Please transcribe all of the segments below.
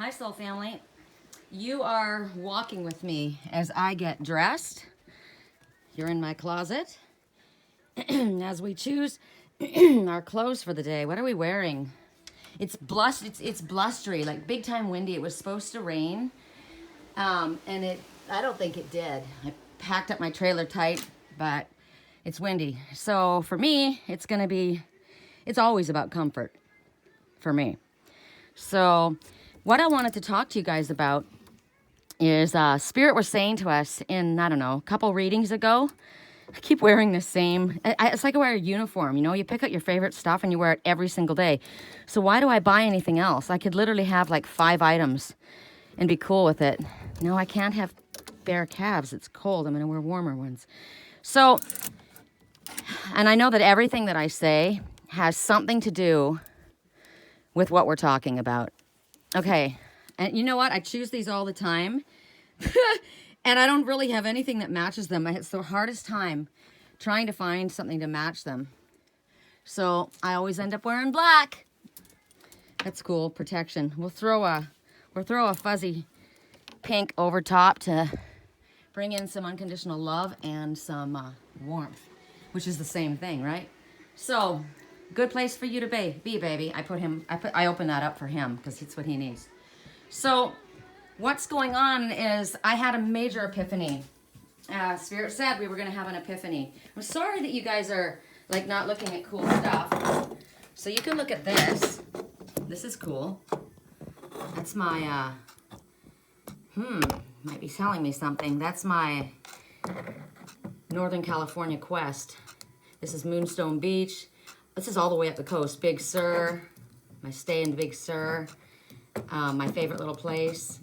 Hi, Soul Family. You are walking with me as I get dressed. You're in my closet. As we choose our clothes for the day. What are we wearing? It's blustery, like big time windy. It was supposed to rain. And I don't think it did. I packed up my trailer tight, but it's windy. So for me, it's always about comfort for me. So what I wanted to talk to you guys about is Spirit was saying to us in, I don't know, a couple readings ago. I keep wearing the same. It's like I wear a uniform, you know? You pick out your favorite stuff and you wear it every single day. So why do I buy anything else? I could literally have like 5 items and be cool with it. No, I can't have bare calves. It's cold. I'm going to wear warmer ones. So, and I know that everything that I say has something to do with what we're talking about. Okay, and you know what? I choose these all the time. And I don't really have anything that matches them. It's the hardest time trying to find something to match them. So I always end up wearing black. That's cool, protection. We'll throw a fuzzy pink over top to bring in some unconditional love and some warmth, which is the same thing, right? So, good place for you to be, baby. I open that up for him because it's what he needs. So, what's going on is I had a major epiphany. Spirit said we were going to have an epiphany. I'm sorry that you guys are like not looking at cool stuff. So you can look at this. This is cool. That's my, might be telling me something. That's my Northern California quest. This is Moonstone Beach. This is all the way up the coast. Big Sur. My stay in Big Sur. My favorite little place.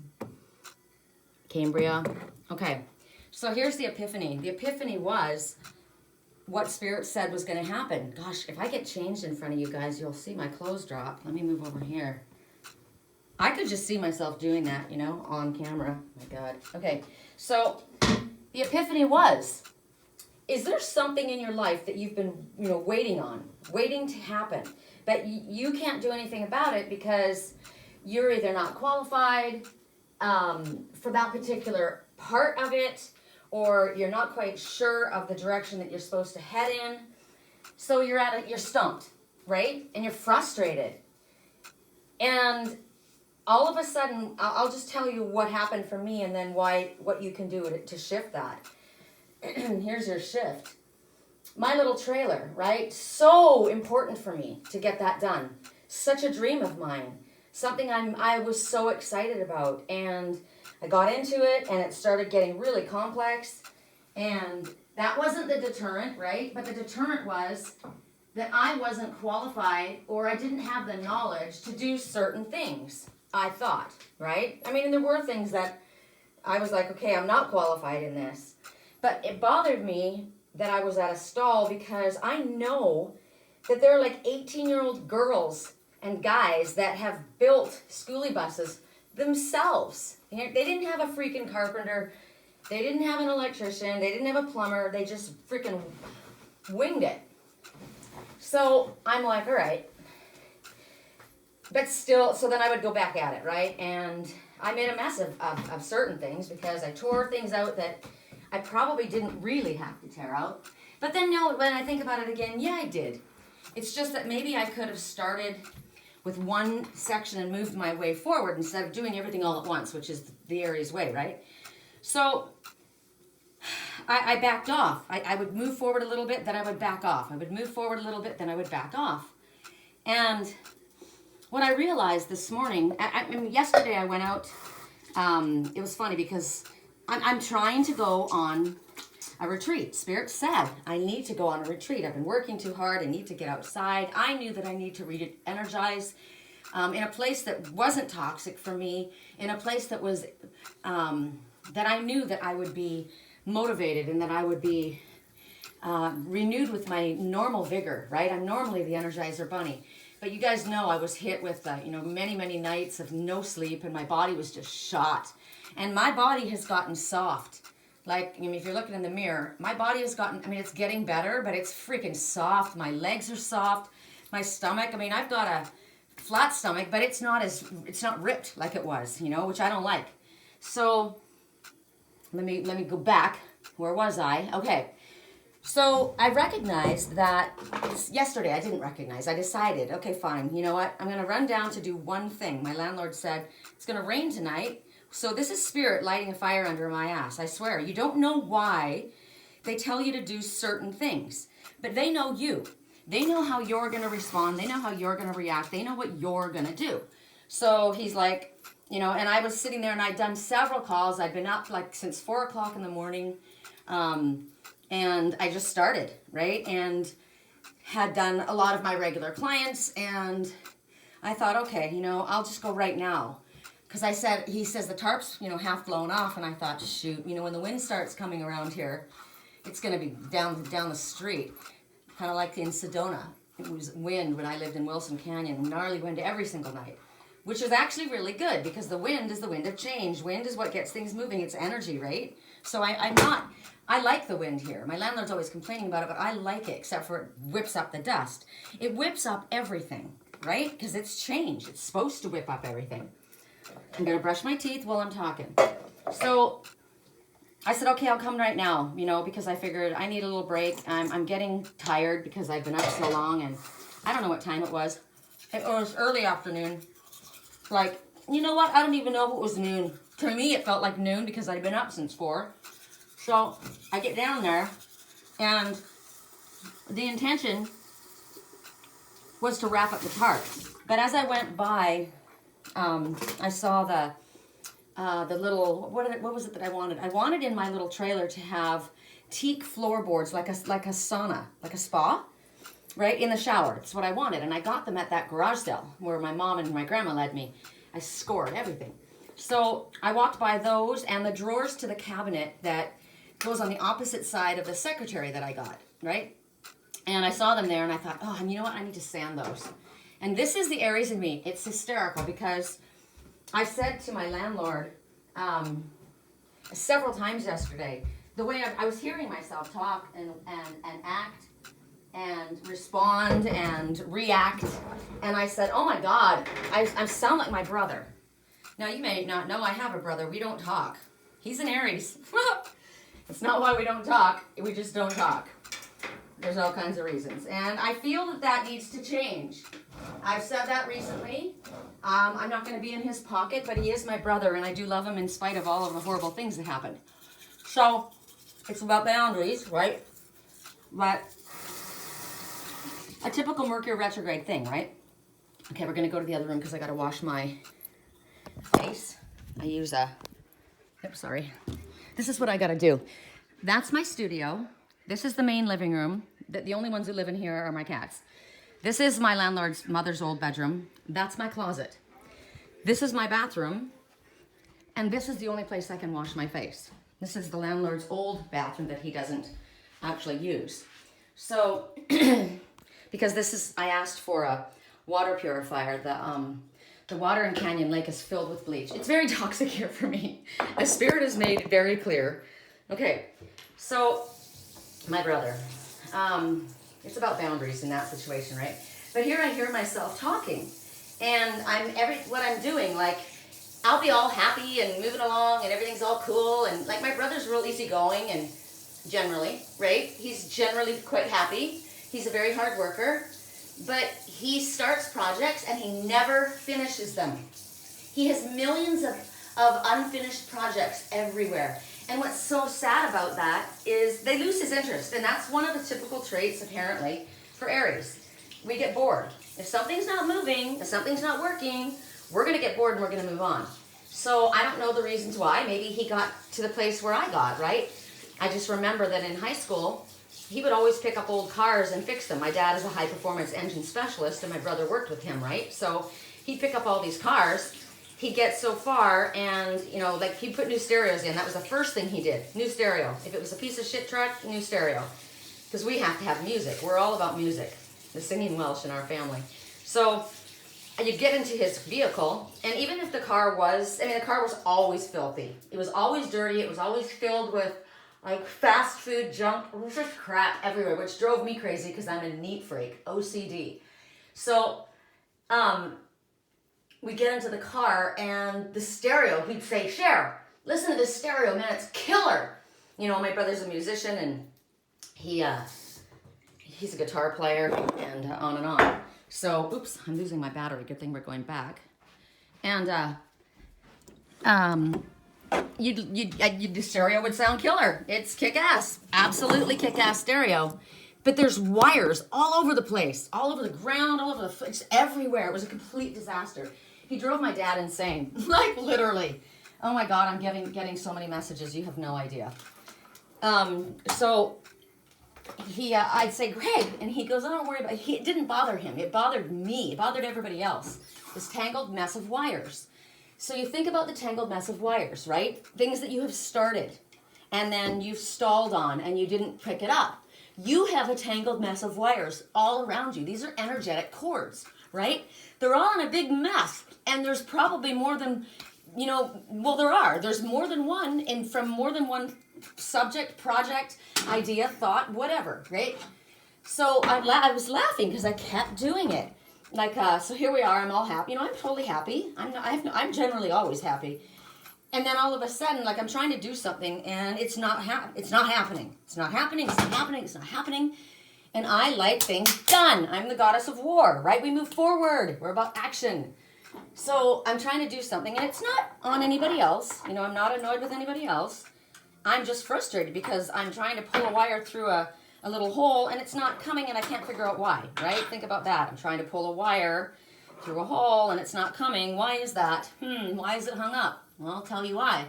Cambria. Okay, so here's the epiphany. The epiphany was what Spirit said was going to happen. Gosh, if I get changed in front of you guys, you'll see my clothes drop. Let me move over here. I could just see myself doing that, you know, on camera. Oh my God. Okay, so the epiphany was, is there something in your life that you've been, waiting to happen, but you can't do anything about it because you're either not qualified for that particular part of it, or you're not quite sure of the direction that you're supposed to head in. So you're stumped, right? And you're frustrated. And all of a sudden, I'll just tell you what happened for me and then what you can do to shift that. Here's your shift. My little trailer, right? So important for me to get that done. Such a dream of mine. Something I was so excited about, and I got into it, and it started getting really complex, and that wasn't the deterrent, right? But the deterrent was that I wasn't qualified, or I didn't have the knowledge to do certain things, I thought, right? I mean, and there were things that I was like, okay, I'm not qualified in this, but it bothered me that I was at a stall because I know that there are like 18-year-old girls and guys that have built schoolie buses themselves. They didn't have a freaking carpenter. They didn't have an electrician. They didn't have a plumber. They just freaking winged it. So I'm like, all right. But still, so then I would go back at it, right? And I made a mess of certain things because I tore things out that I probably didn't really have to tear out. But then, no, when I think about it again, yeah, I did. It's just that maybe I could have started with one section and moved my way forward instead of doing everything all at once, which is the Aries way, right? So I backed off. I would move forward a little bit, then I would back off. I would move forward a little bit, then I would back off. And what I realized this morning, I mean, yesterday I went out, it was funny because I'm trying to go on a retreat. Spirit said, I need to go on a retreat. I've been working too hard. I need to get outside. I knew that I need to re-energize in a place that wasn't toxic for me, in a place that was, that I knew that I would be motivated and that I would be renewed with my normal vigor, right? I'm normally the Energizer Bunny. But you guys know I was hit with, many, many nights of no sleep, and my body was just shot. And my body has gotten soft. Like, if you're looking in the mirror, my body has gotten, it's getting better, but it's freaking soft. My legs are soft. My stomach, I've got a flat stomach, but it's not ripped like it was, you know, which I don't like. So let me go back. Where was I? Okay. So I recognized that yesterday. I didn't recognize. I decided, okay, fine. You know what? I'm going to run down to do one thing. My landlord said, it's going to rain tonight. So this is spirit lighting a fire under my ass. I swear. You don't know why they tell you to do certain things, but they know you. They know how you're going to respond. They know how you're going to react. They know what you're going to do. So he's like, you know, and I was sitting there and I'd done several calls. I'd been up like since 4 o'clock in the morning. And I just started, right? And had done a lot of my regular clients. And I thought, okay, you know, I'll just go right now. Because he says the tarp's, you know, half blown off. And I thought, shoot, you know, when the wind starts coming around here, it's going to be down the street. Kind of like in Sedona. It was wind when I lived in Wilson Canyon. Gnarly wind every single night. Which is actually really good because the wind is the wind of change. Wind is what gets things moving. It's energy, right? So I like the wind here. My landlord's always complaining about it, but I like it, except for it whips up the dust. It whips up everything, right? Because it's change. It's supposed to whip up everything. I'm going to brush my teeth while I'm talking. So I said, okay, I'll come right now, you know, because I figured I need a little break. I'm getting tired because I've been up so long, and I don't know what time it was. It was early afternoon. Like, you know what? I don't even know if it was noon. To me, it felt like noon because I'd been up since 4. So I get down there, and the intention was to wrap up the tarp. But as I went by, I saw the little, what was it that I wanted? I wanted in my little trailer to have teak floorboards, like a sauna, like a spa, right, in the shower. It's what I wanted, and I got them at that garage sale where my mom and my grandma led me. I scored everything. So I walked by those and the drawers to the cabinet that goes on the opposite side of the secretary that I got, right? And I saw them there, and I thought, oh, and you know what? I need to sand those. And this is the Aries in me. It's hysterical because I said to my landlord several times yesterday, the way I was hearing myself talk and act and respond and react, and I said, oh my God, I sound like my brother. Now, you may not know I have a brother. We don't talk. He's an Aries. It's not why we don't talk. We just don't talk. There's all kinds of reasons. And I feel that needs to change. I've said that recently. I'm not going to be in his pocket, but he is my brother, and I do love him in spite of all of the horrible things that happened. So, it's about boundaries, right? But a typical Mercury retrograde thing, right? Okay, we're going to go to the other room because I got to wash my face. I use sorry. This is what I got to do. That's my studio. This is the main living room. The only ones who live in here are my cats. This is my landlord's mother's old bedroom. That's my closet. This is my bathroom. And this is the only place I can wash my face. This is the landlord's old bathroom that he doesn't actually use. So, because I asked for a water purifier. The water in Canyon Lake is filled with bleach. It's very toxic here for me. The spirit is made very clear. Okay, so my brother. It's about boundaries in that situation, right? But here I hear myself talking, and what I'm doing, like, I'll be all happy and moving along, and everything's all cool, and like my brother's real easygoing, and generally, right? He's generally quite happy. He's a very hard worker. But he starts projects and he never finishes them. He has millions of unfinished projects everywhere. And what's so sad about that is they lose his interest. And that's one of the typical traits, apparently, for Aries. We get bored. If something's not moving, if something's not working, we're going to get bored and we're going to move on. So I don't know the reasons why. Maybe he got to the place where I got, right? I just remember that in high school, he would always pick up old cars and fix them. My dad is a high-performance engine specialist, and my brother worked with him, right? So he'd pick up all these cars. He'd get so far, and, you know, like, he'd put new stereos in. That was the first thing he did, new stereo. If it was a piece of shit truck, new stereo. Because we have to have music. We're all about music. The singing Welsh in our family. So you get into his vehicle, and even if the car was always filthy. It was always dirty. It was always filled with, like, fast food junk. It was just crap everywhere, which drove me crazy because I'm a neat freak, OCD. So we get into the car and the stereo, he'd say, Cher, listen to this stereo, man, it's killer. You know, my brother's a musician and he's a guitar player and on and on. So, oops, I'm losing my battery. Good thing we're going back. And the stereo would sound killer. It's kick-ass, absolutely kick-ass stereo. But there's wires all over the place, all over the ground, all over it's everywhere. It was a complete disaster. He drove my dad insane, like literally. Oh my God, I'm getting so many messages. You have no idea. So I'd say, Greg, and he goes, oh, don't worry about it. It didn't bother him. It bothered me. It bothered everybody else. This tangled mess of wires. So you think about the tangled mess of wires, right? Things that you have started and then you've stalled on and you didn't pick it up. You have a tangled mess of wires all around you. These are energetic cords, right? They're all in a big mess. And there's probably more than, there's more than one from more than one subject, project, idea, thought, whatever, right? So I was laughing because I kept doing it. Like, so here we are, I'm all happy. I'm totally happy. I'm generally always happy. And then all of a sudden, like I'm trying to do something and it's not happening. It's not happening. And I like things done. I'm the goddess of war, right? We move forward. We're about action. So I'm trying to do something and it's not on anybody else. I'm not annoyed with anybody else. I'm just frustrated because I'm trying to pull a wire through a little hole and it's not coming and I can't figure out why, right? Think about that. I'm trying to pull a wire through a hole and it's not coming. Why is that? Why is it hung up? Well, I'll tell you why.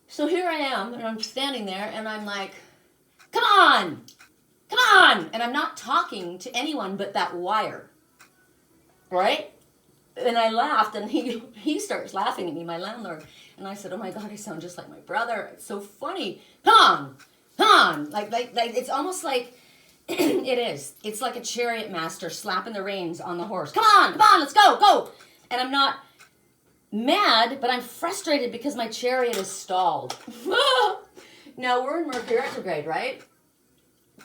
So here I am and I'm standing there and I'm like, come on! And I'm not talking to anyone but that wire, right? And I laughed and he starts laughing at me, my landlord. And I said, oh my God, I sound just like my brother. It's so funny. Come on. Like it's almost like, it is. It's like a chariot master slapping the reins on the horse. Come on, let's go. And I'm not mad, but I'm frustrated because my chariot is stalled. Now we're in Mercury retrograde, right?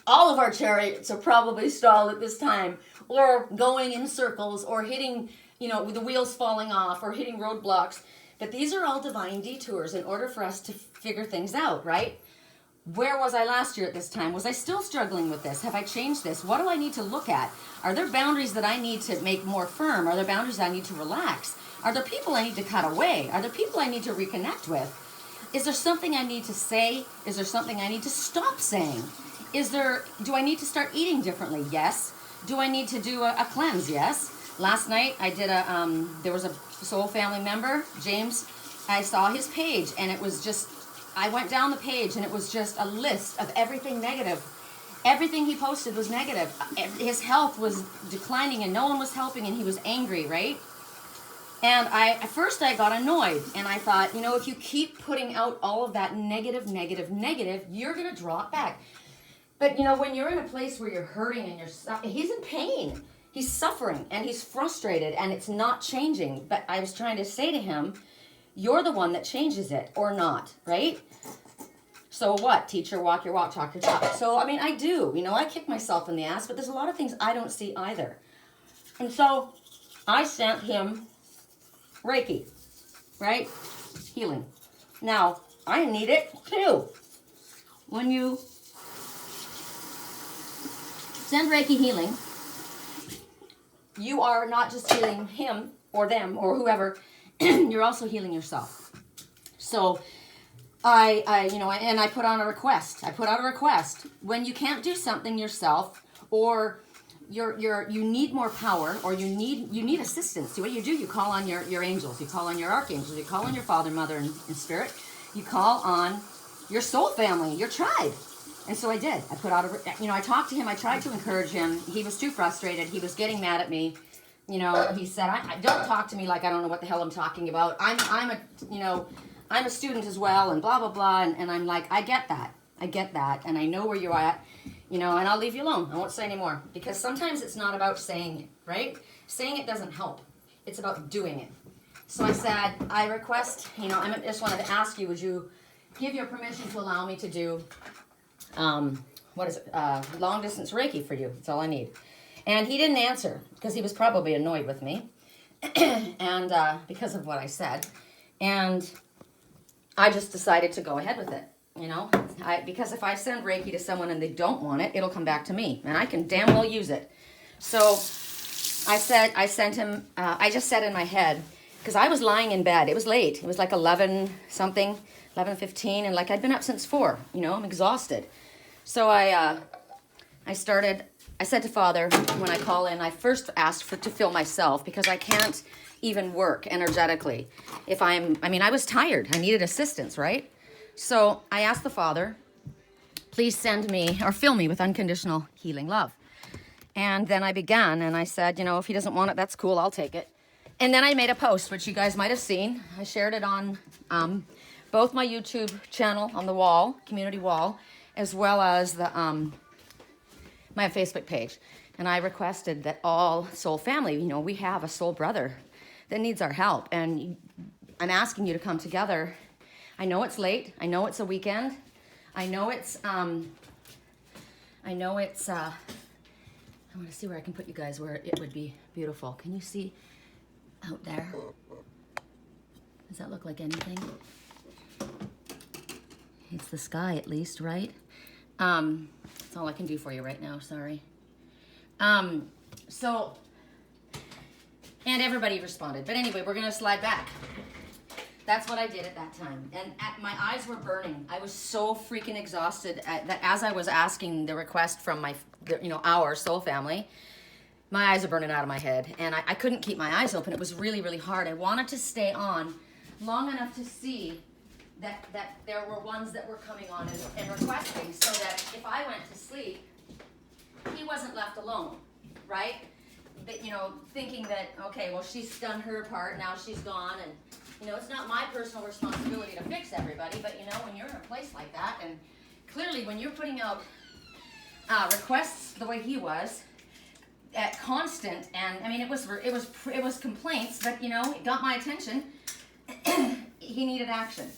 All of our chariots are probably stalled at this time, or going in circles, or hitting, with the wheels falling off, or hitting roadblocks. But these are all divine detours in order for us to figure things out, right? Where was I last year at this time? Was I still struggling with this? Have I changed this? What do I need to look at? Are there boundaries that I need to make more firm? Are there boundaries I need to relax? Are there people I need to cut away? Are there people I need to reconnect with? Is there something I need to say? Is there something I need to stop saying? Do I need to start eating differently? Yes. Do I need to do a cleanse? Yes. Last night I did there was a soul family member, James. I saw his page and it was just, I went down the page and it was just a list of everything negative. Everything he posted was negative. His health was declining and no one was helping and he was angry, right? And at first I got annoyed and I thought, if you keep putting out all of that negative, you're going to draw it back. But, when you're in a place where you're hurting and he's in pain, he's suffering and he's frustrated and it's not changing. But I was trying to say to him, you're the one that changes it or not, right? So what? Teacher, walk your walk, talk your talk. So, I do. I kick myself in the ass, but there's a lot of things I don't see either. And so I sent him Reiki, right? Healing. Now, I need it too. When you send Reiki healing, you are not just healing him or them or whoever, you're also healing yourself. So I put on a request. When you can't do something yourself, or you need more power, or you need assistance. So what you do, you call on your angels, you call on your archangels, you call on your father, mother, and spirit. You call on your soul family, your tribe. And so I did. I put out I talked to him. I tried to encourage him. He was too frustrated. He was getting mad at me. He said, I don't talk to me like I don't know what the hell I'm talking about. I'm a student as well, and blah, blah, blah. And I'm like, I get that. And I know where you're at, and I'll leave you alone. I won't say anymore. Because sometimes it's not about saying it, right? Saying it doesn't help. It's about doing it. So I said, I request, I just wanted to ask you, would you give your permission to allow me to do long distance Reiki for you? That's all I need. And he didn't answer because he was probably annoyed with me. and because of what I said. And I just decided to go ahead with it, you know, because if I send Reiki to someone and they don't want it, it'll come back to me, and I can damn well use it. So I sent him, I just said in my head, because I was lying in bed. It was late. It was like 11 something, 11:15, and like I'd been up since 4, you know, I'm exhausted. So I said to Father, when I call in, I first asked to feel myself, because I can't even work energetically. I was tired. I needed assistance, right? So I asked the Father, please send me or fill me with unconditional healing love. And then I began, and I said, you know, if he doesn't want it, that's cool, I'll take it. And then I made a post, which you guys might have seen. I shared it on both my YouTube channel on the wall, community wall, as well as the my Facebook page. And I requested that all soul family, you know, we have a soul brother that needs our help. And I'm asking you to come together. I know it's late. I know it's a weekend. I want to see where I can put you guys where it would be beautiful. Can you see out there? Does that look like anything? It's the sky at least, right? That's all I can do for you right now, sorry. And everybody responded. But anyway, we're gonna slide back. That's what I did at that time. And my eyes were burning. I was so freaking exhausted that as I was asking the request from our soul family, my eyes are burning out of my head. And I couldn't keep my eyes open. It was really, really hard. I wanted to stay on long enough to see that there were ones that were coming on and requesting, so that if I went to sleep, he wasn't left alone, right? But, you know, thinking that, okay, well, she's done her part, now she's gone, and, you know, it's not my personal responsibility to fix everybody, but, you know, when you're in a place like that, and clearly when you're putting out requests the way he was, at constant, and, I mean, it was complaints, but, you know, it got my attention. He needed action.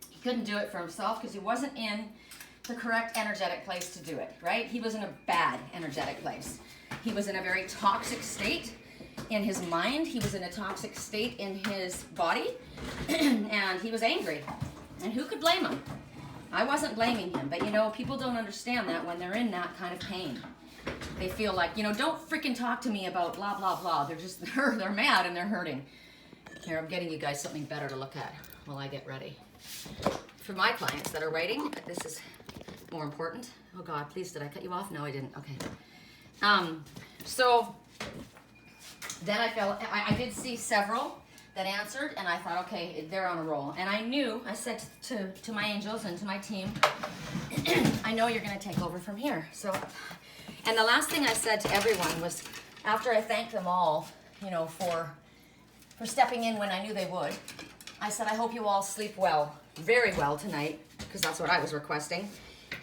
He couldn't do it for himself because he wasn't in the correct energetic place to do it, right? He was in a bad energetic place. He was in a very toxic state in his mind. He was in a toxic state in his body. And he was angry. And who could blame him? I wasn't blaming him. But, you know, people don't understand that when they're in that kind of pain. They feel like, you know, don't freaking talk to me about blah, blah, blah. They're mad and they're hurting. Here, I'm getting you guys something better to look at while I get ready. For my clients that are writing, this is more important. Oh God, please, did I cut you off? No, I didn't. Okay. So then I did see several that answered, and I thought, okay, they're on a roll. And I knew, I said to my angels and to my team, I know you're going to take over from here. So, and the last thing I said to everyone was, after I thanked them all, you know, for stepping in when I knew they would, I said, I hope you all sleep well, very well tonight, because that's what I was requesting.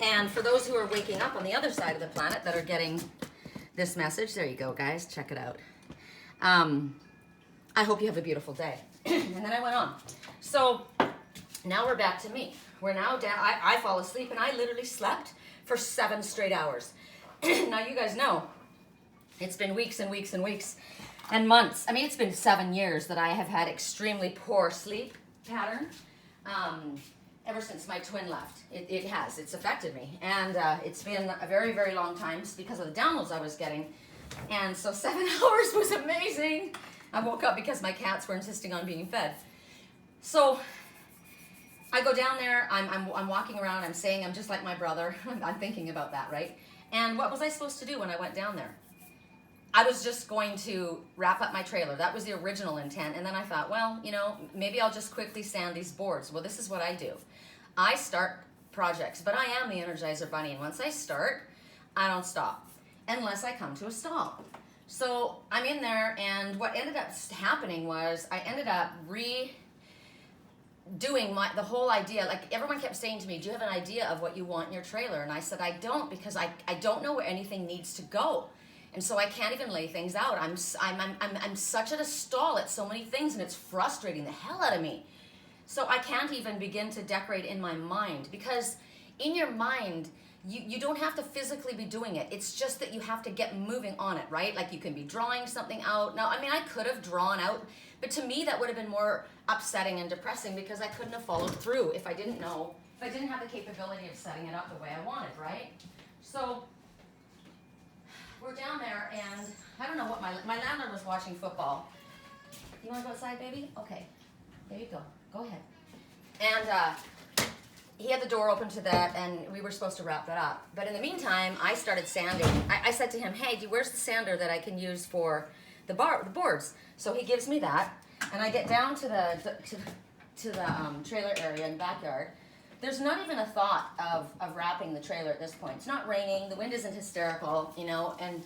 And for those who are waking up on the other side of the planet that are getting this message, there you go, guys, check it out. I hope you have a beautiful day. And then I went on. So now we're back to me. We're now down, I fall asleep, and I literally slept for 7 straight hours. Now you guys know, it's been weeks and weeks and weeks and months. I mean, it's been 7 years that I have had extremely poor sleep pattern. Ever since my twin left, it's affected me. And it's been a very, very long time because of the downloads I was getting. And so 7 hours was amazing. I woke up because my cats were insisting on being fed. So I go down there, I'm walking around, I'm saying I'm just like my brother. I'm thinking about that, right? And what was I supposed to do when I went down there? I was just going to wrap up my trailer. That was the original intent. And then I thought, well, you know, maybe I'll just quickly sand these boards. Well, this is what I do. I start projects, but I am the Energizer Bunny. And once I start, I don't stop unless I come to a stop. So I'm in there, and what ended up happening was I ended up redoing the whole idea. Like, everyone kept saying to me, do you have an idea of what you want in your trailer? And I said, I don't, because I don't know where anything needs to go. And so I can't even lay things out. I'm such at a stall at so many things, and it's frustrating the hell out of me. So I can't even begin to decorate in my mind, because in your mind, you don't have to physically be doing it. It's just that you have to get moving on it, right? Like you can be drawing something out. Now, I mean, I could have drawn out, but to me that would have been more upsetting and depressing because I couldn't have followed through if I didn't know, if I didn't have the capability of setting it up the way I wanted, right? So we're down there, and I don't know what my landlord was watching football. You want to go outside, baby? Okay, there you go. Go ahead. And he had the door open to that, and we were supposed to wrap that up. But in the meantime, I started sanding. I said to him, "Hey, where's the sander that I can use for the boards?" So he gives me that, and I get down to the trailer area in the backyard. There's not even a thought of wrapping the trailer at this point. It's not raining. The wind isn't hysterical, you know. And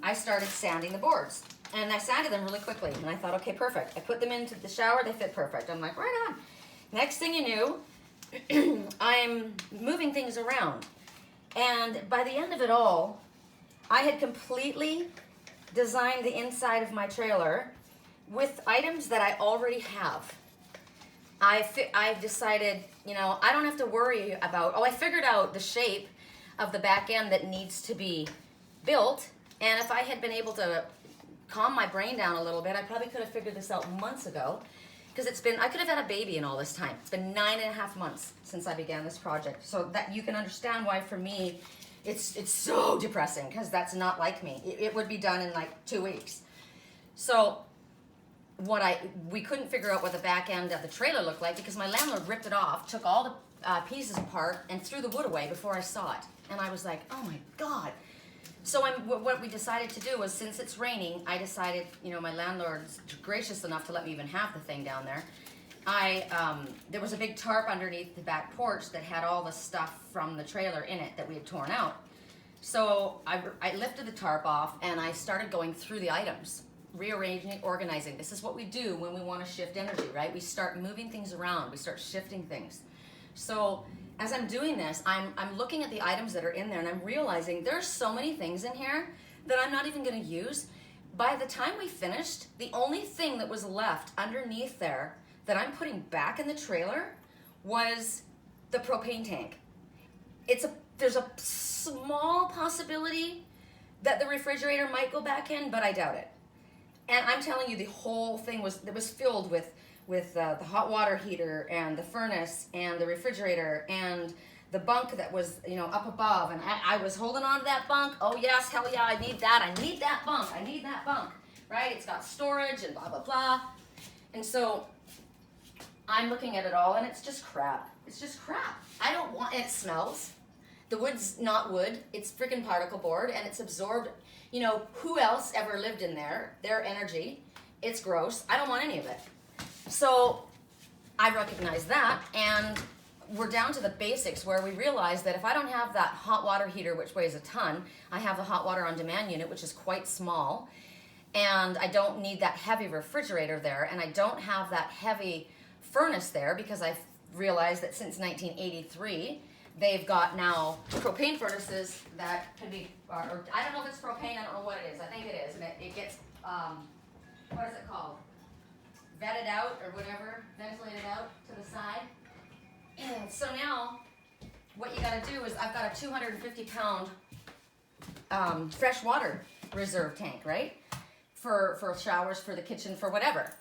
I started sanding the boards, and I sanded them really quickly. And I thought, okay, perfect. I put them into the shower. They fit perfect. I'm like, right on. Next thing you knew, I'm moving things around. And by the end of it all, I had completely designed the inside of my trailer with items that I already have. I've decided, you know, I don't have to worry about, I figured out the shape of the back end that needs to be built. And if I had been able to calm my brain down a little bit, I probably could have figured this out months ago. Because I could have had a baby in all this time. It's been 9.5 months since I began this project. So that you can understand why for me, it's so depressing because that's not like me. It would be done in like 2 weeks. So we couldn't figure out what the back end of the trailer looked like because my landlord ripped it off, took all the pieces apart and threw the wood away before I saw it. And I was like, oh my God. So what we decided to do was, since it's raining, I decided, you know, my landlord's gracious enough to let me even have the thing down there. There was a big tarp underneath the back porch that had all the stuff from the trailer in it that we had torn out. So I lifted the tarp off and I started going through the items, rearranging, organizing. This is what we do when we want to shift energy, right? We start moving things around. We start shifting things. So as I'm doing this, I'm looking at the items that are in there and I'm realizing there's so many things in here that I'm not even going to use. By the time we finished, the only thing that was left underneath there that I'm putting back in the trailer was the propane tank. There's a small possibility that the refrigerator might go back in, but I doubt it. And I'm telling you, the whole thing was filled with the hot water heater and the furnace and the refrigerator and the bunk that was, you know, up above. And I was holding on to that bunk. Oh yes, hell yeah, I need that. I need that bunk. I need that bunk, right? It's got storage and blah, blah, blah. And so I'm looking at it all and it's just crap. It's just crap. It smells. The wood's not wood. It's freaking particle board and it's absorbed. You know, who else ever lived in there? Their energy. It's gross. I don't want any of it. So I recognize that, and we're down to the basics where we realize that if I don't have that hot water heater, which weighs a ton, I have the hot water on demand unit, which is quite small, and I don't need that heavy refrigerator there, and I don't have that heavy furnace there because I've realized that since 1983, they've got now propane furnaces that can be, or I don't know if it's propane, I don't know what it is. I think it is, and it gets, what is it called? Vetted out or whatever, ventilated out to the side. And so now, what you gotta do is I've got a 250 pound fresh water reserve tank, right? For showers, for the kitchen, for whatever.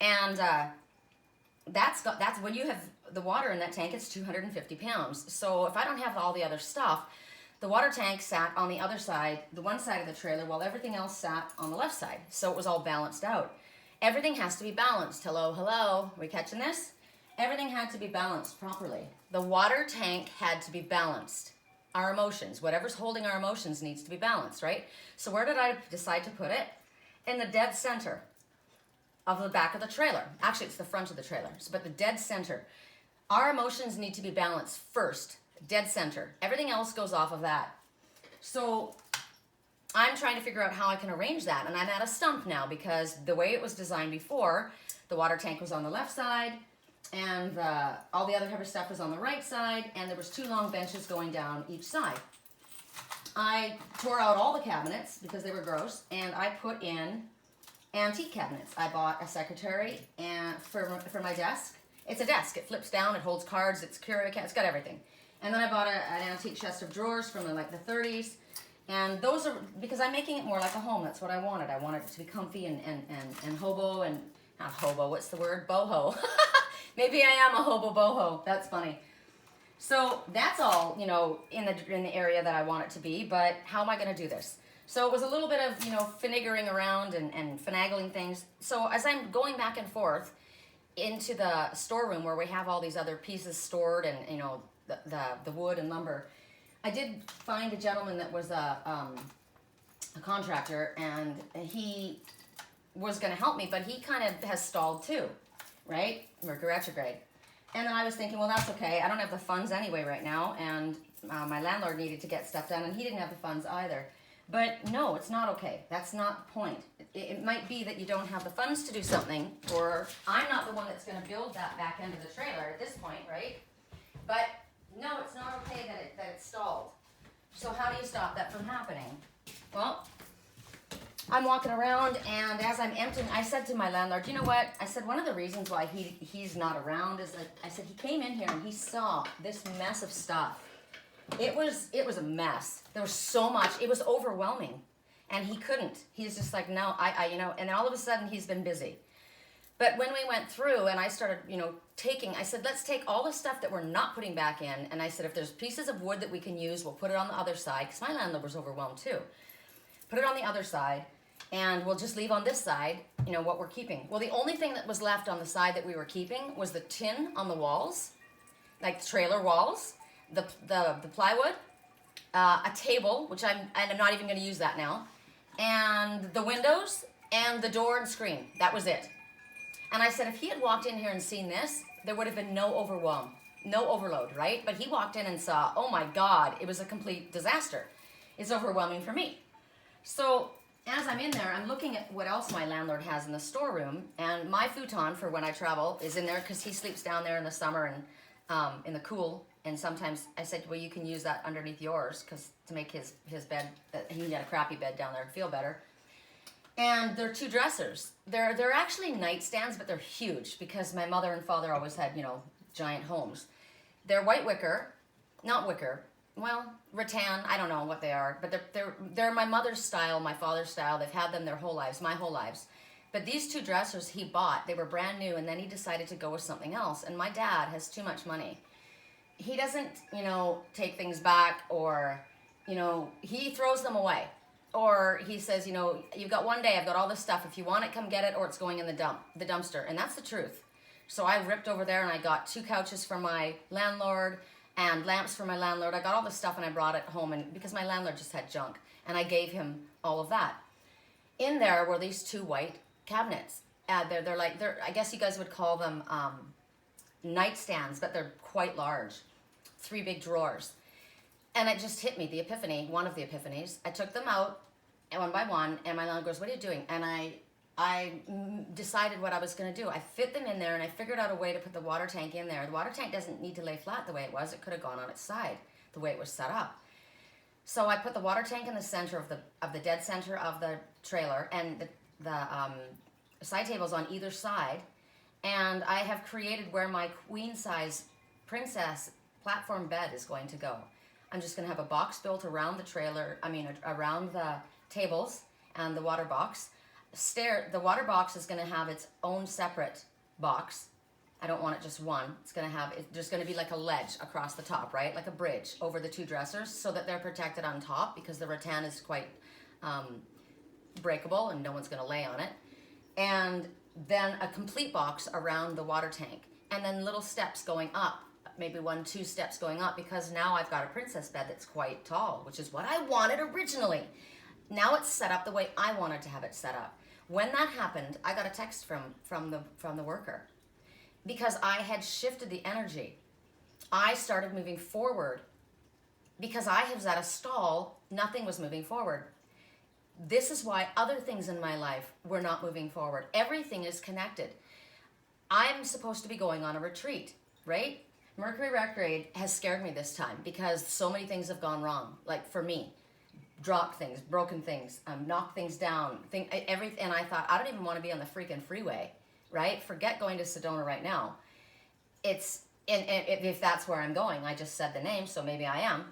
And that's when you have the water in that tank, it's 250 pounds. So if I don't have all the other stuff, the water tank sat on the other side, the one side of the trailer, while everything else sat on the left side. So it was all balanced out. Everything has to be balanced. Hello, hello. Are we catching this? Everything had to be balanced properly. The water tank had to be balanced. Our emotions, whatever's holding our emotions needs to be balanced, right? So where did I decide to put it? In the dead center of the back of the trailer. Actually, it's the front of the trailer, but the dead center. Our emotions need to be balanced first, dead center. Everything else goes off of that. So I'm trying to figure out how I can arrange that, and I'm at a stump now because the way it was designed before, the water tank was on the left side, and all the other heavy stuff was on the right side, and there was 2 long benches going down each side. I tore out all the cabinets because they were gross, and I put in antique cabinets. I bought a secretary and for my desk. It's a desk. It flips down. It holds cards. It's Chariot. It's got everything. And then I bought an antique chest of drawers from like the 30s. And those are, because I'm making it more like a home. That's what I wanted. I wanted it to be comfy and hobo and, not hobo, what's the word? Boho. Maybe I am a hobo boho. That's funny. So that's all, you know, in the area that I want it to be, but how am I going to do this? So it was a little bit of, you know, finagling around and finagling things. So as I'm going back and forth into the storeroom where we have all these other pieces stored and, you know, the wood and lumber, I did find a gentleman that was a contractor, and he was going to help me, but he kind of has stalled too, right? Mercury retrograde. And then I was thinking, well, that's okay. I don't have the funds anyway right now, and my landlord needed to get stuff done, and he didn't have the funds either. But no, it's not okay. That's not the point. It might be that you don't have the funds to do something, or I'm not the one that's going to build that back end of the trailer at this point, right? But no, it's not okay that it's stalled. So how do you stop that from happening? Well, I'm walking around, and as I'm emptying, I said to my landlord, you know what? I said, one of the reasons why he's not around is that, I said, he came in here and he saw this mess of stuff. It was a mess. There was so much. It was overwhelming. And he couldn't. He's just like, no, I you know, and then all of a sudden he's been busy. But when we went through and I started, you know, I said, let's take all the stuff that we're not putting back in. And I said, if there's pieces of wood that we can use, we'll put it on the other side. Because my landlord was overwhelmed too. Put it on the other side. And we'll just leave on this side, you know, what we're keeping. Well, the only thing that was left on the side that we were keeping was the tin on the walls, like trailer walls, the plywood, a table, which I'm not even going to use that now, and the windows and the door and screen. That was it. And I said, if he had walked in here and seen this, there would have been no overwhelm, no overload, right? But he walked in and saw, oh my God, it was a complete disaster. It's overwhelming for me. So as I'm in there, I'm looking at what else my landlord has in the storeroom, and my futon for when I travel is in there because he sleeps down there in the summer and in the cool. And sometimes I said, well, you can use that underneath yours because to make his bed, he had a crappy bed down there and feel better. And they're two dressers. They're actually nightstands, but they're huge because my mother and father always had, you know, giant homes. They're white wicker, not wicker. Well, rattan, I don't know what they are, but they're my mother's style, my father's style. They've had them their whole lives, my whole lives. But these two dressers he bought, they were brand new, and then he decided to go with something else. And my dad has too much money. He doesn't, you know, take things back, or, you know, he throws them away. Or he says, you know, you've got one day, I've got all this stuff. If you want it, come get it, or it's going in the dumpster. And that's the truth. So I ripped over there and I got 2 couches for my landlord and lamps for my landlord. I got all this stuff and I brought it home, and because my landlord just had junk, and I gave him all of that. In there were these 2 white cabinets. They're I guess you guys would call them nightstands, but they're quite large. 3 big drawers. And it just hit me, the epiphany, one of the epiphanies. I took them out one by one, and my landlord goes, what are you doing? And I decided what I was going to do. I fit them in there, and I figured out a way to put the water tank in there. The water tank doesn't need to lay flat the way it was. It could have gone on its side the way it was set up. So I put the water tank in the center of the dead center of the trailer, and the side tables on either side. And I have created where my queen size princess platform bed is going to go. I'm just going to have a box built around the trailer, around the tables and the water box. The water box is going to have its own separate box. I don't want it just one. There's going to be like a ledge across the top, right? Like a bridge over the 2 dressers so that they're protected on top, because the rattan is quite breakable and no one's going to lay on it. And then a complete box around the water tank. And then little steps going up. Maybe 1-2 steps going up, because now I've got a princess bed that's quite tall, which is what I wanted originally. Now it's set up the way I wanted to have it set up. When that happened, I got a text from the worker, because I had shifted the energy. I started moving forward. Because I was at a stall, nothing was moving forward. This is why other things in my life were not moving forward. Everything is connected. I'm supposed to be going on a retreat, right? Mercury retrograde has scared me this time because so many things have gone wrong. Like for me, dropped things, broken things, knocked things down, everything. And I thought, I don't even want to be on the freaking freeway, right? Forget going to Sedona right now. It's and if that's where I'm going, I just said the name, so maybe I am.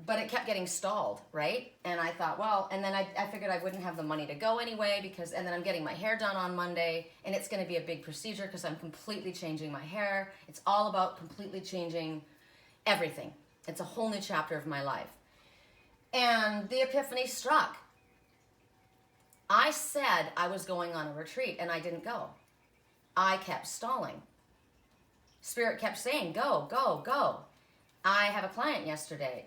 But it kept getting stalled, right? And I thought, well, and then I figured I wouldn't have the money to go anyway and then I'm getting my hair done on Monday, and it's going to be a big procedure because I'm completely changing my hair. It's all about completely changing everything. It's a whole new chapter of my life. And the epiphany struck. I said I was going on a retreat and I didn't go. I kept stalling. Spirit kept saying, go, go, go. I have a client yesterday,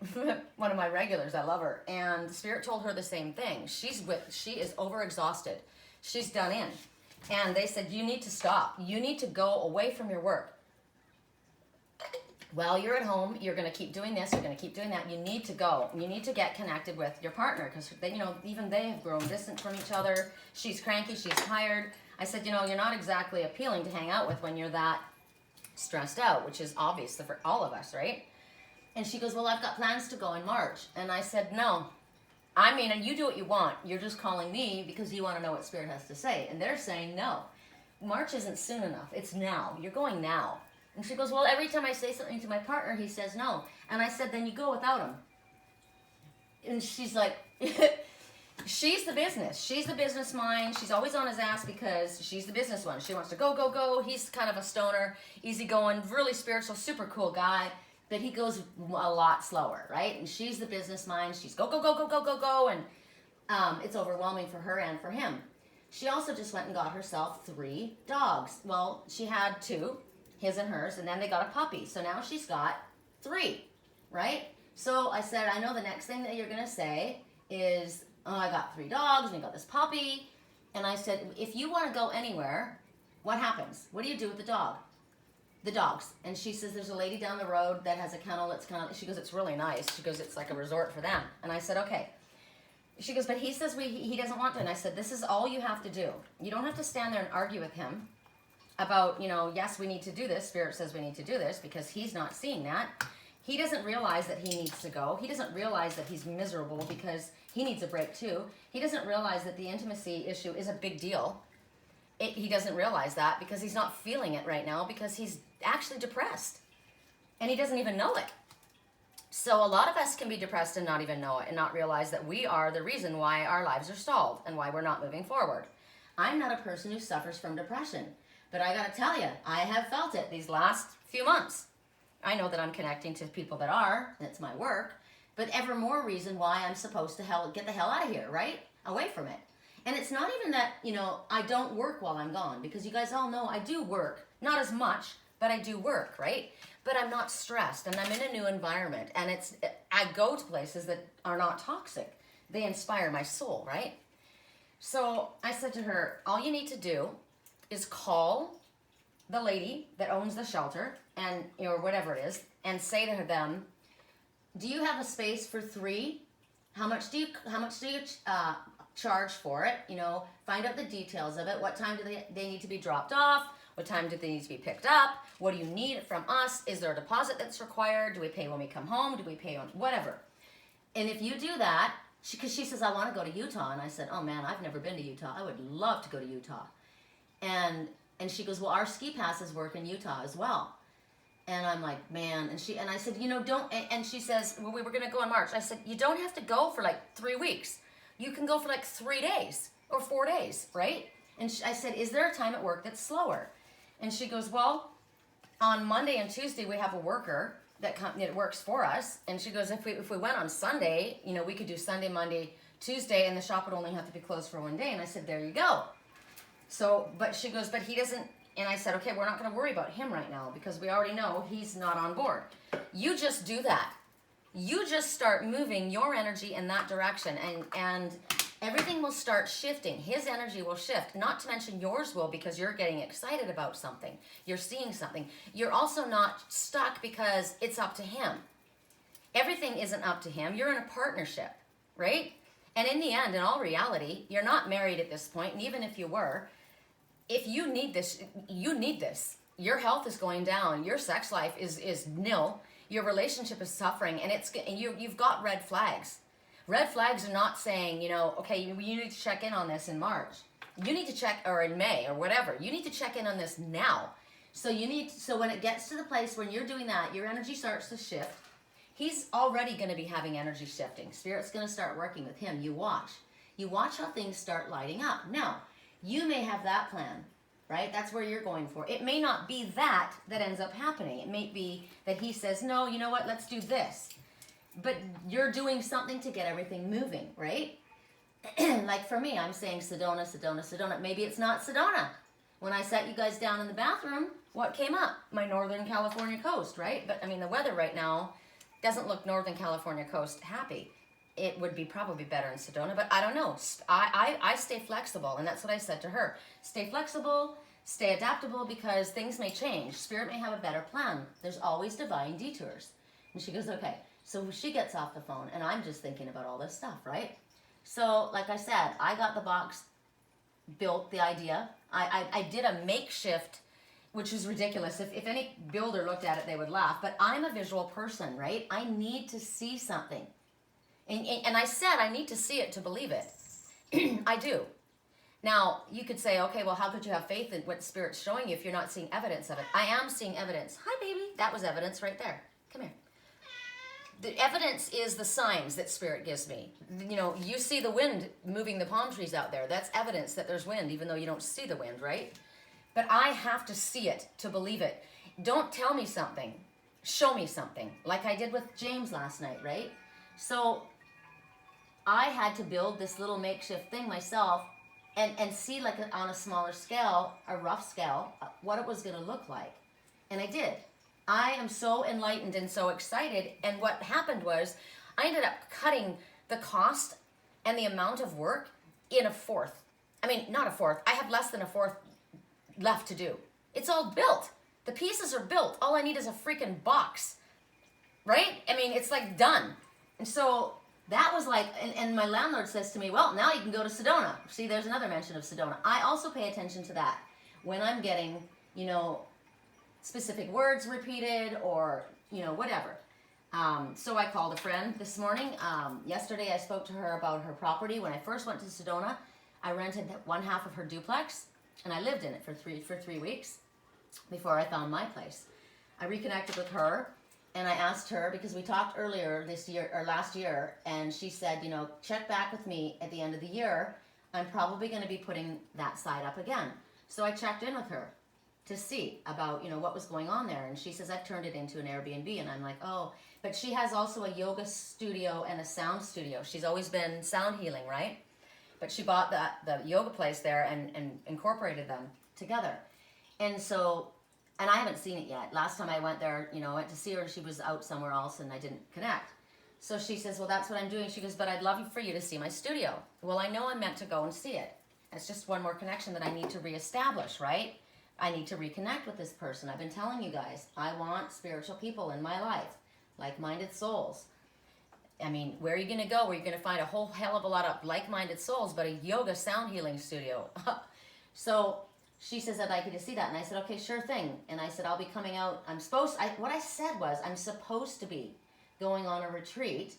one of my regulars, I love her, and Spirit told her the same thing. She is overexhausted. She's done in. And they said, you need to stop. You need to go away from your work. While you're at home, you're going to keep doing this, you're going to keep doing that. You need to go. You need to get connected with your partner because, even they have grown distant from each other. She's cranky, she's tired. I said, you're not exactly appealing to hang out with when you're that stressed out, which is obvious for all of us, right? And she goes, well, I've got plans to go in March. And I said, no. I mean, you do what you want. You're just calling me because you want to know what Spirit has to say. And they're saying, no. March isn't soon enough. It's now. You're going now. And she goes, well, every time I say something to my partner, he says no. And I said, then you go without him. And she's like, she's the business. She's the business mind. She's always on his ass because she's the business one. She wants to go, go, go. He's kind of a stoner, easygoing, really spiritual, super cool guy. But he goes a lot slower, right? And she's the business mind. She's go, go, go, go, go, go, go. And it's overwhelming for her and for him. She also just went and got herself 3 dogs. Well, she had 2, his and hers, and then they got a puppy. So now she's got 3, right? So I said, I know the next thing that you're going to say is, oh, I got 3 dogs, and we got this puppy. And I said, if you want to go anywhere, what happens? What do you do with the dogs? And she says, there's a lady down the road that has a kennel that's she goes, it's really nice. She goes, it's like a resort for them. And I said, okay. She goes, but he says he doesn't want to. And I said, this is all you have to do. You don't have to stand there and argue with him about, yes, we need to do this. Spirit says we need to do this because he's not seeing that. He doesn't realize that he needs to go. He doesn't realize that he's miserable because he needs a break too. He doesn't realize that the intimacy issue is a big deal. He doesn't realize that because he's not feeling it right now because he's actually depressed. And he doesn't even know it. So a lot of us can be depressed and not even know it and not realize that we are the reason why our lives are stalled and why we're not moving forward. I'm not a person who suffers from depression. But I got to tell you, I have felt it these last few months. I know that I'm connecting to people that are, and it's my work, but ever more reason why I'm supposed to get the hell out of here, right? Away from it. And it's not even that, I don't work while I'm gone, because you guys all know I do work. Not as much, but I do work, right? But I'm not stressed, and I'm in a new environment, and I go to places that are not toxic. They inspire my soul, right? So I said to her, all you need to do is call the lady that owns the shelter and or whatever it is and say to them, do you have a space for 3? How much do you charge for it? Find out the details of it. What time do they need to be dropped off? What time do they need to be picked up? What do you need from us? Is there a deposit that's required? Do we pay when we come home? Do we pay on whatever? And if you do that, because she says, I want to go to Utah. And I said, oh man, I've never been to Utah. I would love to go to Utah. And she goes, well, our ski passes work in Utah as well. And I'm like, man. And I said, don't. And she says, well, we were going to go in March. I said, you don't have to go for like 3 weeks. You can go for like 3 days or 4 days, right? And I said, is there a time at work that's slower? And she goes, well, on Monday and Tuesday, we have a worker that works for us. And she goes, if we went on Sunday, we could do Sunday, Monday, Tuesday, and the shop would only have to be closed for 1 day. And I said, there you go. So, but she goes, but he doesn't, and I said, okay, we're not going to worry about him right now because we already know he's not on board. You just do that. You just start moving your energy in that direction and everything will start shifting. His energy will shift, not to mention yours will because you're getting excited about something. You're seeing something. You're also not stuck because it's up to him. Everything isn't up to him. You're in a partnership, right? And in the end, in all reality, you're not married at this point, and even if you were, if you need this, you need this. Your health is going down. Your sex life is nil. Your relationship is suffering, and you've got red flags. Red flags are not saying, okay, you need to check in on this in March. You need to check, or in May, or whatever. You need to check in on this now. So so when it gets to the place when you're doing that, your energy starts to shift. He's already going to be having energy shifting. Spirit's going to start working with him. You watch. You watch how things start lighting up. Now, you may have that plan, right? That's where you're going for. It may not be that ends up happening. It may be that he says, no, you know what, let's do this. But you're doing something to get everything moving, right? Like for me, I'm saying Sedona, Sedona, Sedona. Maybe it's not Sedona. When I sat you guys down in the bathroom, what came up? My Northern California coast, right? But I mean, the weather right now doesn't look Northern California coast happy. It would be probably better in Sedona, but I don't know. I stay flexible, and that's what I said to her. Stay flexible, stay adaptable, because things may change. Spirit may have a better plan. There's always divine detours. And she goes, okay. So she gets off the phone, and I'm just thinking about all this stuff, right? So, like I said, I got the box built, the idea. I did a makeshift, which is ridiculous. If any builder looked at it, they would laugh. But I'm a visual person, right? I need to see something. And I said I need to see it to believe it. I do. Now, you could say, okay, well, how could you have faith in what Spirit's showing you if you're not seeing evidence of it? I am seeing evidence. Hi, baby. That was evidence right there. Come here. The evidence is the signs that Spirit gives me. You know, you see the wind moving the palm trees out there. That's evidence that there's wind, even though you don't see the wind, right? But I have to see it to believe it. Don't tell me something. Show me something, like I did with James last night, right? So I had to build this little makeshift thing myself and see, like, on a smaller scale, a rough scale, what it was going to look like. And I did. I am so enlightened and so excited. And what happened was I ended up cutting the cost and the amount of work in a fourth. I mean, not a fourth. I have less than a fourth left to do. It's all built. The pieces are built. All I need is a freaking box, right? I mean, it's like done. And so that was like, and my landlord says to me, well, now you can go to Sedona. See, there's another mention of Sedona. I also pay attention to that when I'm getting, you know, specific words repeated or, you know, whatever. So I called a friend this morning. Yesterday I spoke to her about her property. When I first went to Sedona, I rented one half of her duplex and I lived in it for three weeks before I found my place. I reconnected with her and I asked her, because we talked earlier this year or last year, and she said, you know, check back with me at the end of the year. I'm probably going to be putting that side up again. So I checked in with her to see about, you know, what was going on there. And she says, I've turned it into an Airbnb. And I'm like, oh, but she has also a yoga studio and a sound studio. She's always been sound healing, right? But she bought the yoga place there and incorporated them together. And so, and I haven't seen it yet. Last time I went there, you know, I went to see her and she was out somewhere else and I didn't connect. So she says, well, that's what I'm doing. She goes, but I'd love for you to see my studio. Well, I know I'm meant to go and see it. It's just one more connection that I need to reestablish, right? I need to reconnect with this person. I've been telling you guys, I want spiritual people in my life, like-minded souls. I mean, where are you going to go? Where you're going to find a whole hell of a lot of like-minded souls, but a yoga sound healing studio. So she says, I'd like you to see that. And I said, okay, sure thing. And I said, I'll be coming out. What I said was, I'm supposed to be going on a retreat,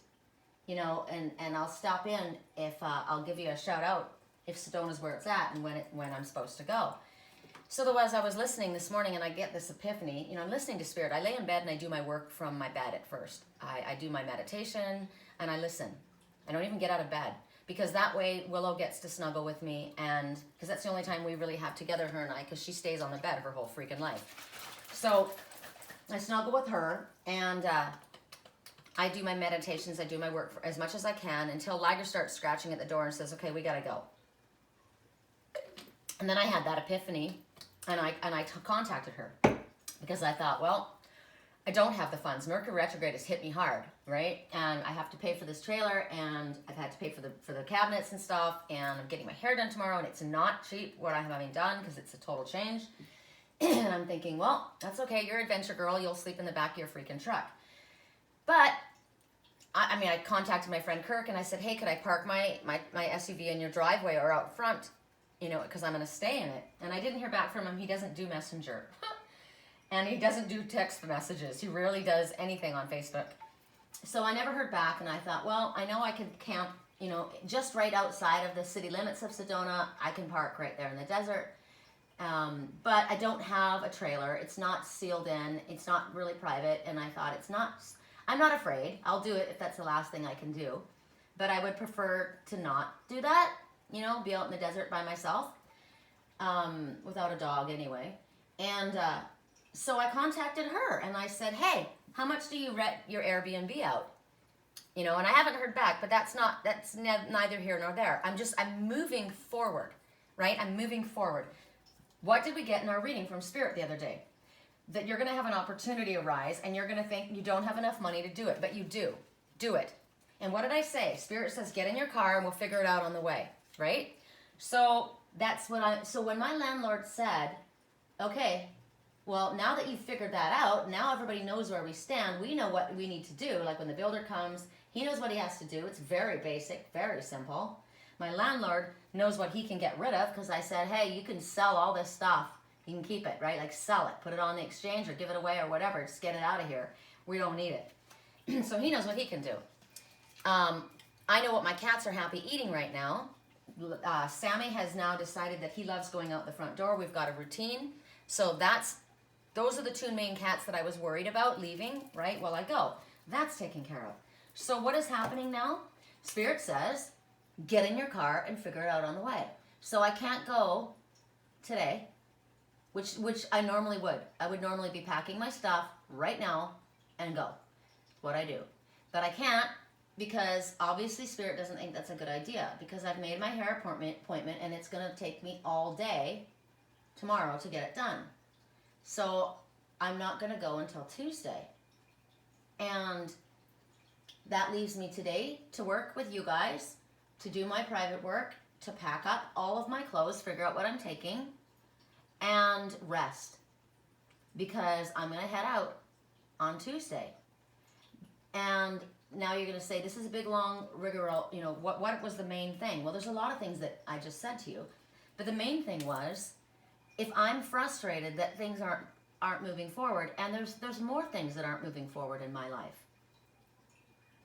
you know, and I'll stop in if I'll give you a shout out if Sedona's where it's at and when I'm supposed to go. So as I was listening this morning and I get this epiphany, you know, I'm listening to Spirit. I lay in bed and I do my work from my bed at first. I do my meditation and I listen. I don't even get out of bed because that way Willow gets to snuggle with me, and because that's the only time we really have together, her and I, because she stays on the bed her whole freaking life. So I snuggle with her and I do my meditations. I do my work as much as I can until Liger starts scratching at the door and says, okay, we got to go. And then I had that epiphany. And I contacted her because I thought, well, I don't have the funds. Mercury retrograde has hit me hard, right? And I have to pay for this trailer, and I've had to pay for the cabinets and stuff, and I'm getting my hair done tomorrow, and it's not cheap what I'm having done because it's a total change. And I'm thinking, well, that's okay. You're an adventure girl. You'll sleep in the back of your freaking truck. But I mean, I contacted my friend Kirk, and I said, hey, could I park my SUV in your driveway or out front? You know, because I'm going to stay in it. And I didn't hear back from him. He doesn't do Messenger. And he doesn't do text messages. He rarely does anything on Facebook. So I never heard back, and I thought, well, I know I could camp, you know, just right outside of the city limits of Sedona. I can park right there in the desert. But I don't have a trailer. It's not sealed in. It's not really private. And I thought I'm not afraid. I'll do it if that's the last thing I can do. But I would prefer to not do that, you know, be out in the desert by myself, without a dog anyway. And so I contacted her and I said, hey, how much do you rent your Airbnb out? You know, and I haven't heard back, but that's neither here nor there. I'm moving forward, right? I'm moving forward. What did we get in our reading from Spirit the other day? That you're going to have an opportunity arise and you're going to think you don't have enough money to do it, but you do. Do it. And what did I say? Spirit says, get in your car and we'll figure it out on the way, right? So so when my landlord said, okay, well, now that you've figured that out, now everybody knows where we stand. We know what we need to do. Like when the builder comes, he knows what he has to do. It's very basic, very simple. My landlord knows what he can get rid of because I said, hey, you can sell all this stuff. You can keep it, right? Like sell it, put it on the exchange or give it away or whatever. Just get it out of here. We don't need it. So he knows what he can do. I know what my cats are happy eating right now. Sammy has now decided that he loves going out the front door. We've got a routine. So those are the two main cats that I was worried about leaving, right? While I go. That's taken care of. So what is happening now? Spirit says, get in your car and figure it out on the way. So I can't go today, which I normally would. I would normally be packing my stuff right now and go. What I do. But I can't because obviously Spirit doesn't think that's a good idea because I've made my hair appointment and it's going to take me all day tomorrow to get it done. So I'm not going to go until Tuesday. And that leaves me today to work with you guys, to do my private work, to pack up all of my clothes, figure out what I'm taking, and rest. Because I'm going to head out on Tuesday. And now you're going to say, this is a big, long, rigorous, you know, what was the main thing? Well, there's a lot of things that I just said to you. But the main thing was, if I'm frustrated that things aren't moving forward, and there's more things that aren't moving forward in my life.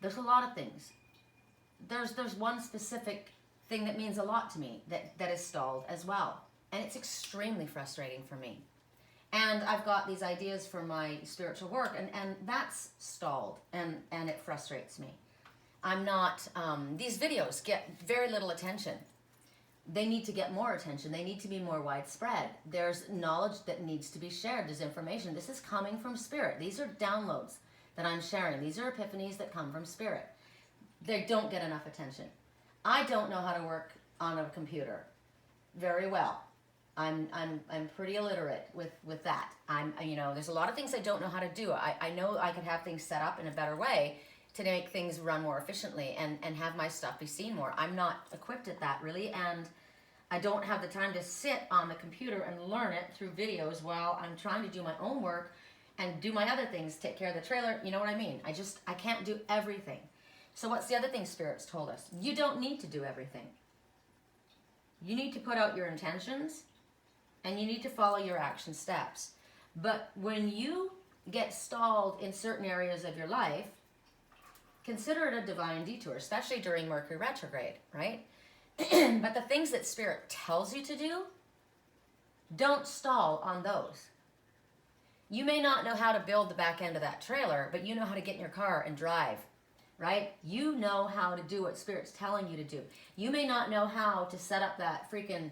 There's a lot of things. There's one specific thing that means a lot to me that is stalled as well. And it's extremely frustrating for me. And I've got these ideas for my spiritual work, and that's stalled, and it frustrates me. I'm not, these videos get very little attention. They need to get more attention. They need to be more widespread. There's knowledge that needs to be shared. There's information. This is coming from Spirit. These are downloads that I'm sharing. These are epiphanies that come from Spirit. They don't get enough attention. I don't know how to work on a computer very well. I'm pretty illiterate with that. There's a lot of things I don't know how to do. I know I could have things set up in a better way to make things run more efficiently and have my stuff be seen more. I'm not equipped at that really, and I don't have the time to sit on the computer and learn it through videos while I'm trying to do my own work and do my other things, take care of the trailer, you know what I mean? I can't do everything. So what's the other thing Spirit's told us? You don't need to do everything. You need to put out your intentions and you need to follow your action steps. But when you get stalled in certain areas of your life, consider it a divine detour, especially during Mercury retrograde, right? But the things that Spirit tells you to do, don't stall on those. You may not know how to build the back end of that trailer, but you know how to get in your car and drive, right? You know how to do what Spirit's telling you to do. You may not know how to set up that freaking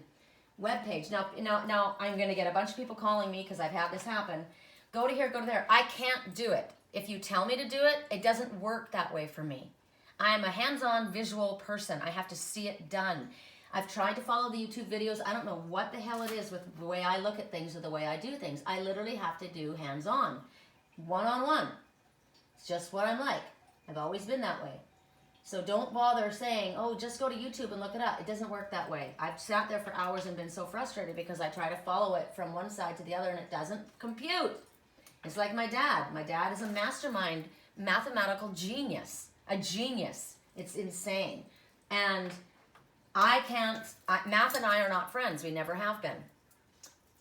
webpage. Now I'm going to get a bunch of people calling me because I've had this happen. Go to here, go to there. I can't do it. If you tell me to do it, it doesn't work that way for me. I'm a hands-on visual person. I have to see it done. I've tried to follow the YouTube videos. I don't know what the hell it is with the way I look at things or the way I do things. I literally have to do hands-on, one-on-one. It's just what I'm like. I've always been that way. So don't bother saying, oh, just go to YouTube and look it up. It doesn't work that way. I've sat there for hours and been so frustrated because I try to follow it from one side to the other and it doesn't compute. It's like my dad. My dad is a mastermind, mathematical genius. A genius. It's insane. And math and I are not friends. We never have been.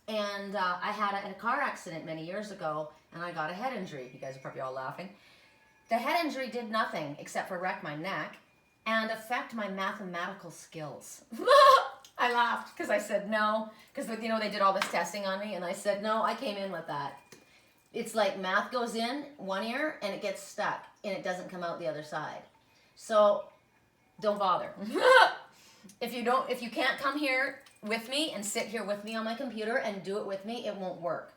And I had a car accident many years ago and I got a head injury. You guys are probably all laughing. The head injury did nothing except for wreck my neck and affect my mathematical skills. I I laughed because I said no, because they did all this testing on me, and I said no. I came in with that. It's like math goes in one ear and it gets stuck and it doesn't come out the other side. So don't bother. If you can't come here with me and sit here with me on my computer and do it with me, it won't work.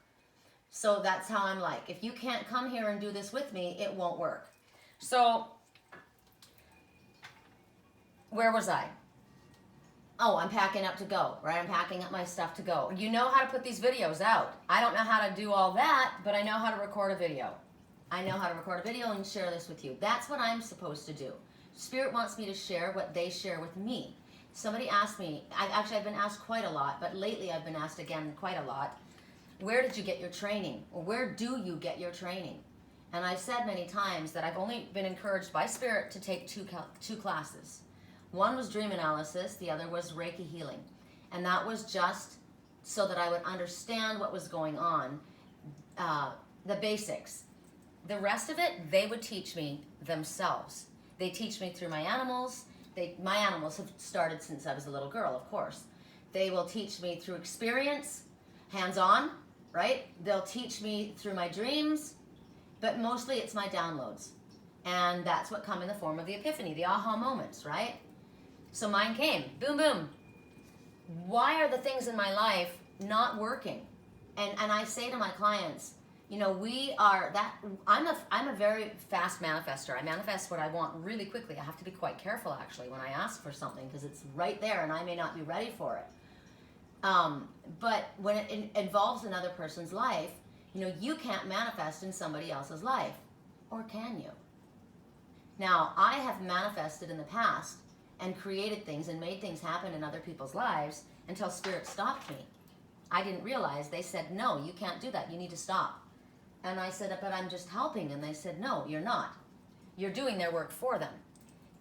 So that's how I'm like. If you can't come here and do this with me, it won't work. So where was I? Oh, I'm packing up to go, right? I'm packing up my stuff to go. You know how to put these videos out. I don't know how to do all that, but I know how to record a video. I know how to record a video and share this with you. That's what I'm supposed to do. Spirit wants me to share what they share with me. Somebody asked me, I've been asked quite a lot, but lately I've been asked again quite a lot, where did you get your training? Or where do you get your training? And I've said many times that I've only been encouraged by Spirit to take two classes. One was dream analysis, the other was Reiki healing. And that was just so that I would understand what was going on, the basics. The rest of it, they would teach me themselves. They teach me through my animals. My animals have started since I was a little girl, of course. They will teach me through experience, hands-on, right? They'll teach me through my dreams, but mostly it's my downloads. And that's what come in the form of the epiphany, the aha moments, right? So mine came, boom, boom. Why are the things in my life not working? And I say to my clients, I'm a very fast manifester. I manifest what I want really quickly. I have to be quite careful actually when I ask for something because it's right there and I may not be ready for it. But when it involves another person's life, you can't manifest in somebody else's life, or can you? Now, I have manifested in the past and created things and made things happen in other people's lives until Spirit stopped me. I didn't realize. They said, no, you can't do that. You need to stop. And I said, but I'm just helping. And they said, no, you're not. You're doing their work for them.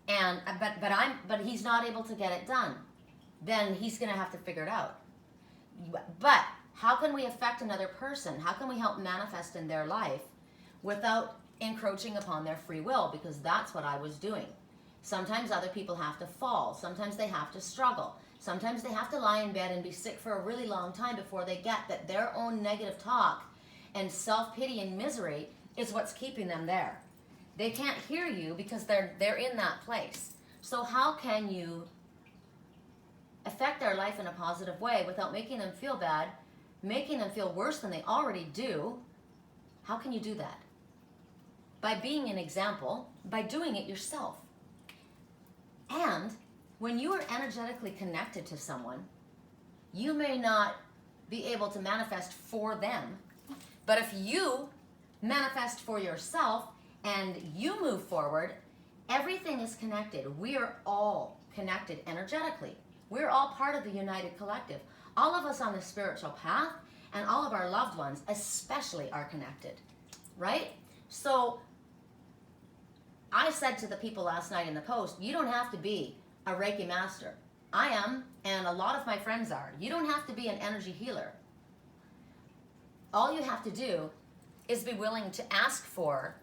And but he's not able to get it done. Then he's going to have to figure it out. But how can we affect another person? How can we help manifest in their life without encroaching upon their free will? Because that's what I was doing. Sometimes other people have to fall. Sometimes they have to struggle. Sometimes they have to lie in bed and be sick for a really long time before they get that their own negative talk and self-pity and misery is what's keeping them there. They can't hear you because they're in that place. So how can you affect their life in a positive way without making them feel bad, making them feel worse than they already do? How can you do that? By being an example, by doing it yourself. And when you are energetically connected to someone, you may not be able to manifest for them, but if you manifest for yourself and you move forward, everything is connected. We are all connected energetically. We're all part of the united collective. All of us on the spiritual path and all of our loved ones especially are connected, right? So I said to the people last night in the post, you don't have to be a Reiki master. I am, and a lot of my friends are. You don't have to be an energy healer. All you have to do is be willing to ask for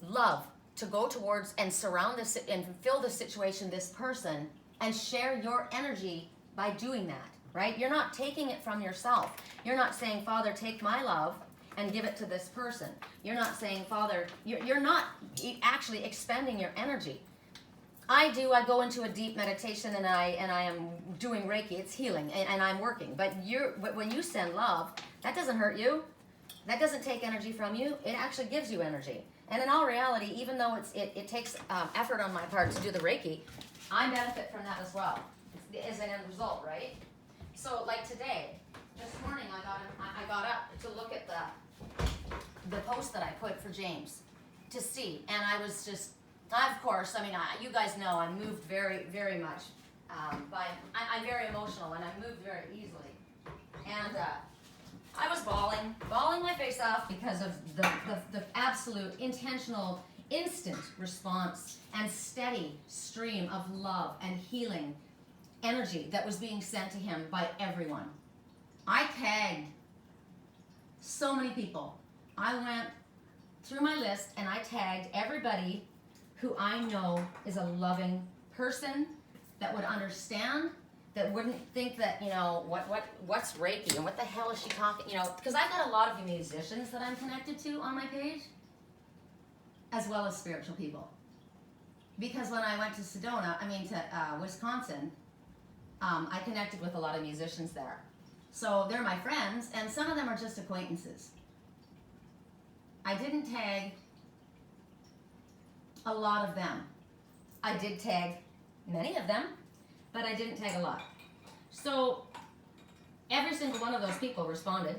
love to go towards and surround this and fill the situation, this person, and share your energy by doing that, right? You're not taking it from yourself. You're not saying, Father, take my love and give it to this person. You're not saying, Father, you're not actually expending your energy. I go into a deep meditation and I am doing Reiki. It's healing and I'm working. But when you send love, that doesn't hurt you. That doesn't take energy from you. It actually gives you energy. And in all reality, even though it takes effort on my part to do the Reiki, I benefit from that as well. As an end result, right? So like today, this morning I got up to look at the post that I put for James to see, and I was just, of course, you guys know I'm moved very, very much I'm very emotional and I'm moved very easily, and I was bawling my face off because of the absolute intentional instant response and steady stream of love and healing energy that was being sent to him by everyone. I tagged so many people. I went through my list and I tagged everybody who I know is a loving person that would understand that wouldn't think that, you know, what's Reiki and what the hell is she talking, you know, because I've got a lot of musicians that I'm connected to on my page, as well as spiritual people. Because when I went to Wisconsin, I connected with a lot of musicians there. So they're my friends, and some of them are just acquaintances. I didn't tag a lot of them. I did tag many of them, but I didn't tag a lot. So every single one of those people responded.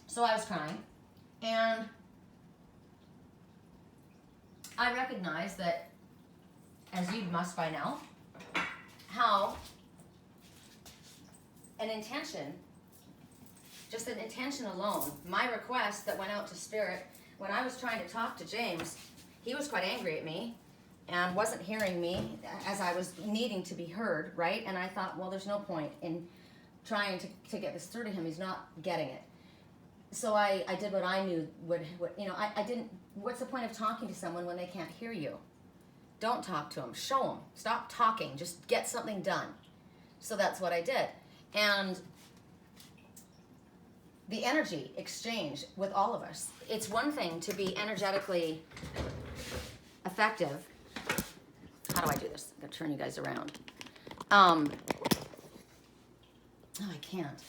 So I was trying, and I recognize that, as you must by now, how an intention, just an intention alone, my request that went out to Spirit, when I was trying to talk to James, he was quite angry at me and wasn't hearing me as I was needing to be heard, right? And I thought, well, there's no point in trying to get this through to him. He's not getting it. So I did what I knew would you know, I didn't, what's the point of talking to someone when they can't hear you? Don't talk to them. Show them. Stop talking. Just get something done. So that's what I did. And the energy exchange with all of us. It's one thing to be energetically effective. How do I do this? I'm going to turn you guys around. Oh, I can't.